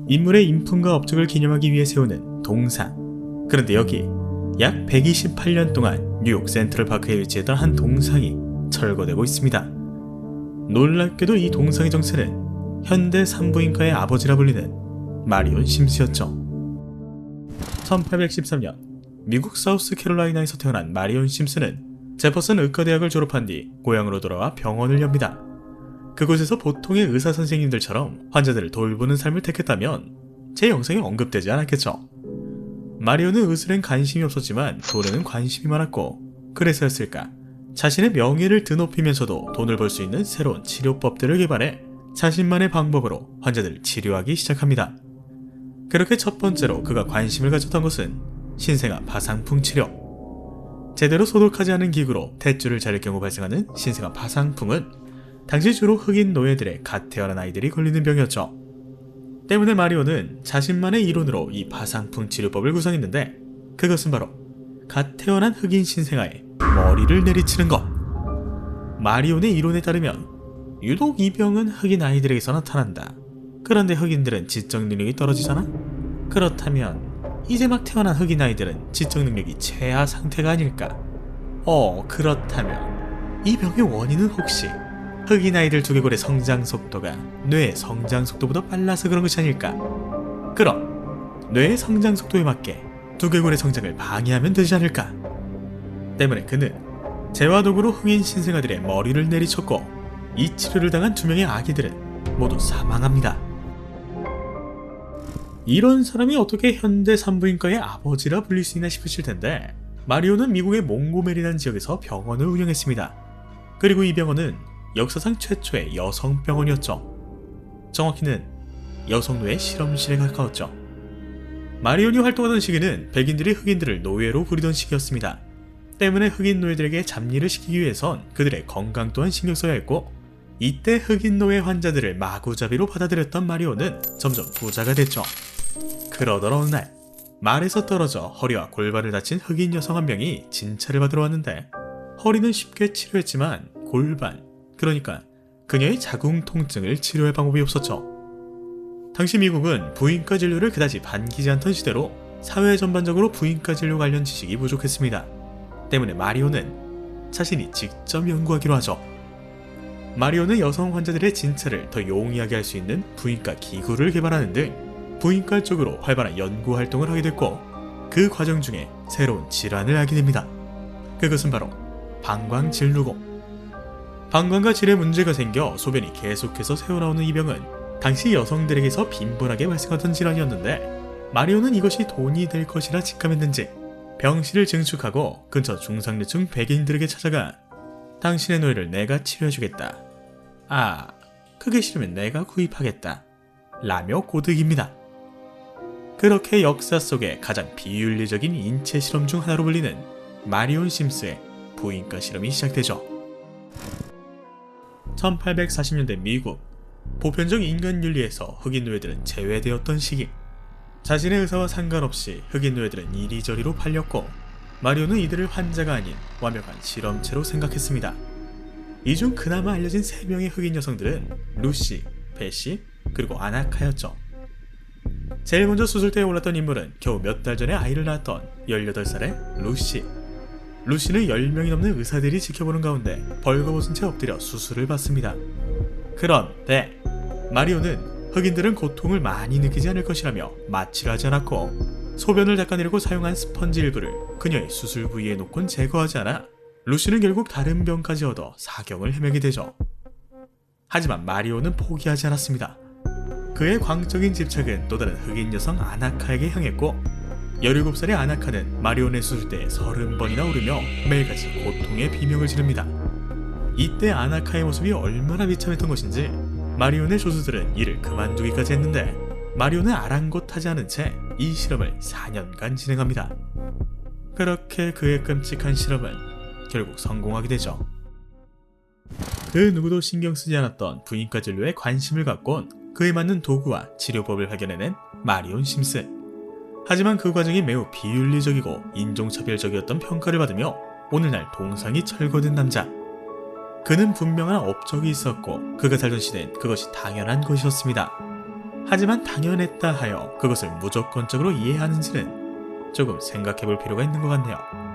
인물의 인품과 업적을 기념하기 위해 세우는 동상. 그런데 여기 약 128년 동안 뉴욕 센트럴파크에 위치했던 한 동상이 철거되고 있습니다. 놀랍게도 이 동상의 정체는 현대 산부인과의 아버지라 불리는 마리온 심스였죠. 1813년 미국 사우스캐롤라이나에서 태어난 마리온 심스는 제퍼슨 의과대학을 졸업한 뒤 고향으로 돌아와 병원을 엽니다. 그곳에서 보통의 의사 선생님들처럼 환자들을 돌보는 삶을 택했다면 제 영상에 언급되지 않았겠죠. 마리온은 의술엔 관심이 없었지만 돈에는 관심이 많았고, 그래서였을까 자신의 명예를 드높이면서도 돈을 벌 수 있는 새로운 치료법들을 개발해 자신만의 방법으로 환자들을 치료하기 시작합니다. 그렇게 첫 번째로 그가 관심을 가졌던 것은 신생아 파상풍 치료. 제대로 소독하지 않은 기구로 탯줄을 자를 경우 발생하는 신생아 파상풍은 당시 주로 흑인 노예들의 갓 태어난 아이들이 걸리는 병이었죠. 때문에 마리온은 자신만의 이론으로 이 파상풍 치료법을 구성했는데, 그것은 바로 갓 태어난 흑인 신생아에 머리를 내리치는 것. 마리온의 이론에 따르면 유독 이 병은 흑인 아이들에게서 나타난다. 그런데 흑인들은 지적 능력이 떨어지잖아? 그렇다면 이제 막 태어난 흑인 아이들은 지적 능력이 최하 상태가 아닐까? 그렇다면 이 병의 원인은 혹시 흑인 아이들 두개골의 성장 속도가 뇌의 성장 속도보다 빨라서 그런 것이 아닐까? 그럼 뇌의 성장 속도에 맞게 두개골의 성장을 방해하면 되지 않을까? 때문에 그는 재화독으로 흑인 신생아들의 머리를 내리쳤고, 이 치료를 당한 2명의 아기들은 모두 사망합니다. 이런 사람이 어떻게 현대 산부인과의 아버지라 불릴 수 있나 싶으실 텐데, 마리온은 미국의 몽고메리라는 지역에서 병원을 운영했습니다. 그리고 이 병원은 역사상 최초의 여성병원이었죠. 정확히는 여성노예 실험실에 가까웠죠. 마리온이 활동하던 시기는 백인들이 흑인들을 노예로 부리던 시기였습니다. 때문에 흑인 노예들에게 잡일을 시키기 위해선 그들의 건강 또한 신경 써야 했고, 이때 흑인 노예 환자들을 마구잡이로 받아들였던 마리온은 점점 부자가 됐죠. 그러던 어느 날, 말에서 떨어져 허리와 골반을 다친 흑인 여성 한 명이 진찰을 받으러 왔는데, 허리는 쉽게 치료했지만 골반, 그러니까 그녀의 자궁 통증을 치료할 방법이 없었죠. 당시 미국은 부인과 진료를 그다지 반기지 않던 시대로 사회 전반적으로 부인과 진료 관련 지식이 부족했습니다. 때문에 마리온은 자신이 직접 연구하기로 하죠. 마리온은 여성 환자들의 진찰을 더 용이하게 할 수 있는 부인과 기구를 개발하는 등 부인과 쪽으로 활발한 연구 활동을 하게 됐고, 그 과정 중에 새로운 질환을 알게 됩니다. 그것은 바로 방광진루고. 방광과 질에 문제가 생겨 소변이 계속해서 새어나오는 이 병은 당시 여성들에게서 빈번하게 발생하던 질환이었는데, 마리온은 이것이 돈이 될 것이라 직감했는지 병실을 증축하고 근처 중상류층 백인들에게 찾아가 당신의 노예를 내가 치료해주겠다. 그게 싫으면 내가 구입하겠다. 라며 고득입니다. 그렇게 역사 속에 가장 비윤리적인 인체 실험 중 하나로 불리는 마리온 심스의 부인과 실험이 시작되죠. 1840년대 미국, 보편적 인간 윤리에서 흑인 노예들은 제외되었던 시기. 자신의 의사와 상관없이 흑인 노예들은 이리저리로 팔렸고, 마리온은 이들을 환자가 아닌 완벽한 실험체로 생각했습니다. 이 중 그나마 알려진 3명의 흑인 여성들은 루시, 베시, 그리고 아나카였죠. 제일 먼저 수술대에 올랐던 인물은 겨우 몇 달 전에 아이를 낳았던 18살의 루시. 루시는 10명이 넘는 의사들이 지켜보는 가운데 벌거벗은 채 엎드려 수술을 받습니다. 그런데 마리온은 흑인들은 고통을 많이 느끼지 않을 것이라며 마취를 하지 않았고, 소변을 닦아내려고 사용한 스펀지 일부를 그녀의 수술 부위에 놓곤 제거하지 않아 루시는 결국 다른 병까지 얻어 사경을 헤매게 되죠. 하지만 마리온은 포기하지 않았습니다. 그의 광적인 집착은 또 다른 흑인 여성 아나카에게 향했고, 17살의 아나카는 마리온의 수술대에 30번이나 오르며 매일같이 고통의 비명을 지릅니다. 이때 아나카의 모습이 얼마나 비참했던 것인지 마리온의 조수들은 이를 그만두기까지 했는데, 마리온은 아랑곳하지 않은 채 이 실험을 4년간 진행합니다. 그렇게 그의 끔찍한 실험은 결국 성공하게 되죠. 그 누구도 신경 쓰지 않았던 부인과 진료에 관심을 갖곤 그에 맞는 도구와 치료법을 발견해낸 마리온 심스. 하지만 그 과정이 매우 비윤리적이고 인종차별적이었던 평가를 받으며 오늘날 동상이 철거된 남자. 그는 분명한 업적이 있었고 그가 살던 시대엔 그것이 당연한 것이었습니다. 하지만 당연했다 하여 그것을 무조건적으로 이해하는지는 조금 생각해볼 필요가 있는 것 같네요.